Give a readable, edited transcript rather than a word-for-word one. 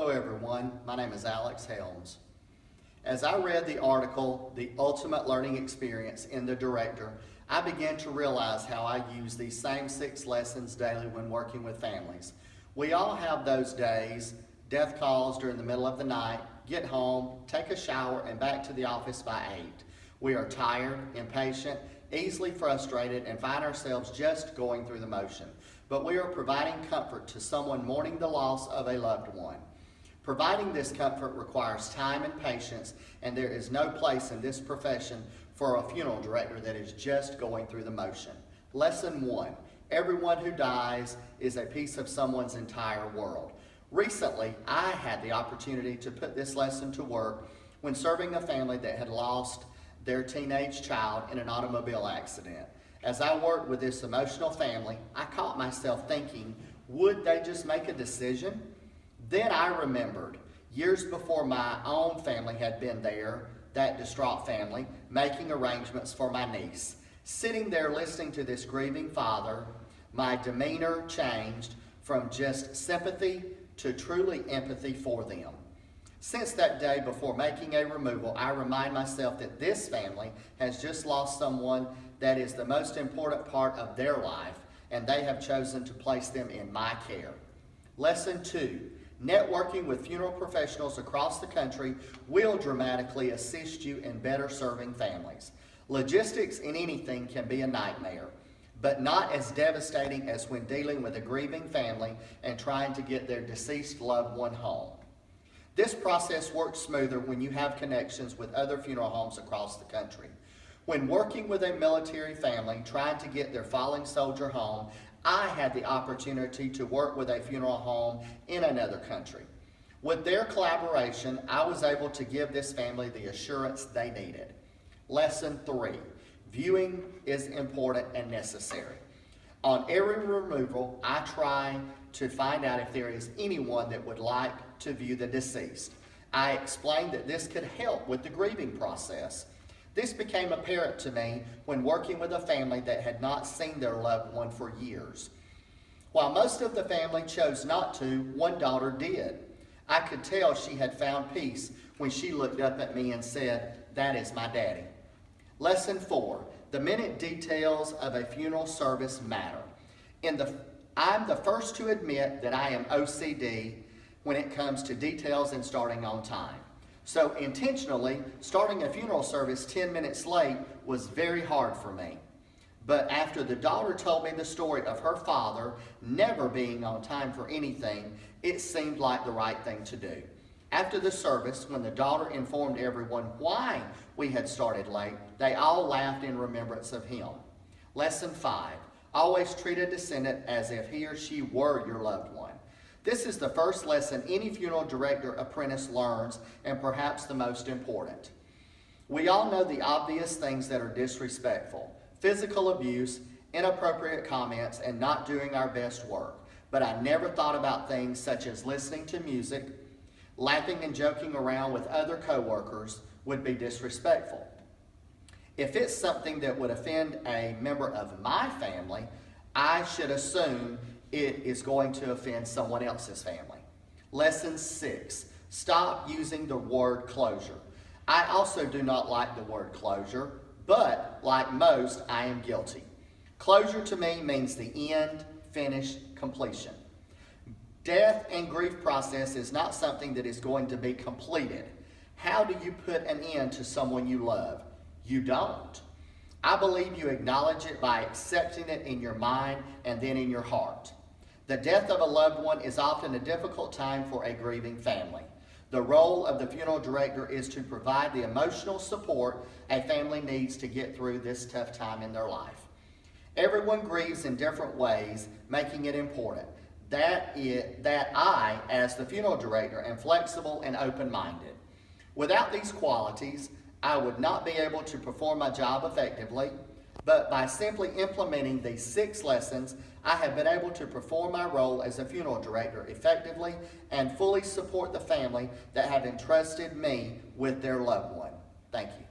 Hello everyone, my name is Helms. As I read the article, The Ultimate Learning Experience in the Director, I began to realize how I use these same 6 lessons daily when working with families. We all have those days, death calls during the middle of the night, get home, take a shower, and back to the office by 8. We are tired, impatient, easily frustrated, and find ourselves just going through the motion. But we are providing comfort to someone mourning the loss of a loved one. Providing this comfort requires time and patience, and there is no place in this profession for a funeral director that is just going through the motion. Lesson 1. Everyone who dies is a piece of someone's entire world. Recently, I had the opportunity to put this lesson to work when serving a family that had lost their teenage child in an automobile accident. As I worked with this emotional family, I caught myself thinking, would they just make a decision? Then I remembered, years before my own family had been there, that distraught family, making arrangements for my niece. Sitting there listening to this grieving father, my demeanor changed from just sympathy to truly empathy for them. Since that day before making a removal, I remind myself that this family has just lost someone that is the most important part of their life, and they have chosen to place them in my care. Lesson 2. Networking with funeral professionals across the country will dramatically assist you in better serving families. Logistics in anything can be a nightmare, but not as devastating as when dealing with a grieving family and trying to get their deceased loved one home. This process works smoother when you have connections with other funeral homes across the country. When working with a military family trying to get their fallen soldier home, I had the opportunity to work with a funeral home in another country. With their collaboration, I was able to give this family the assurance they needed. Lesson 3. Viewing is important and necessary. On every removal, I try to find out if there is anyone that would like to view the deceased. I explained that this could help with the grieving process. This became apparent to me when working with a family that had not seen their loved one for years. While most of the family chose not to, one daughter did. I could tell she had found peace when she looked up at me and said, "That is my daddy." Lesson 4. The minute details of a funeral service matter. I'm the first to admit that I am OCD when it comes to details and starting on time. So intentionally, starting a funeral service 10 minutes late was very hard for me. But after the daughter told me the story of her father never being on time for anything, it seemed like the right thing to do. After the service, when the daughter informed everyone why we had started late, they all laughed in remembrance of him. Lesson 5. Always treat a descendant as if he or she were your loved one. This is the first lesson any funeral director apprentice learns, and perhaps the most important. We all know the obvious things that are disrespectful: physical abuse, inappropriate comments, and not doing our best work. But I never thought about things such as listening to music, laughing and joking around with other coworkers would be disrespectful. If it's something that would offend a member of my family, I should assume it is going to offend someone else's family. Lesson 6. Stop using the word closure. I also do not like the word closure, but like most, I am guilty. Closure to me means the end, finish, completion. Death and grief process is not something that is going to be completed. How do you put an end to someone you love? You don't. I believe you acknowledge it by accepting it in your mind and then in your heart. The death of a loved one is often a difficult time for a grieving family. The role of the funeral director is to provide the emotional support a family needs to get through this tough time in their life. Everyone grieves in different ways, making it important that I, as the funeral director, am flexible and open-minded. Without these qualities, I would not be able to perform my job effectively, but by simply implementing these 6 lessons, I have been able to perform my role as a funeral director effectively and fully support the family that have entrusted me with their loved one. Thank you.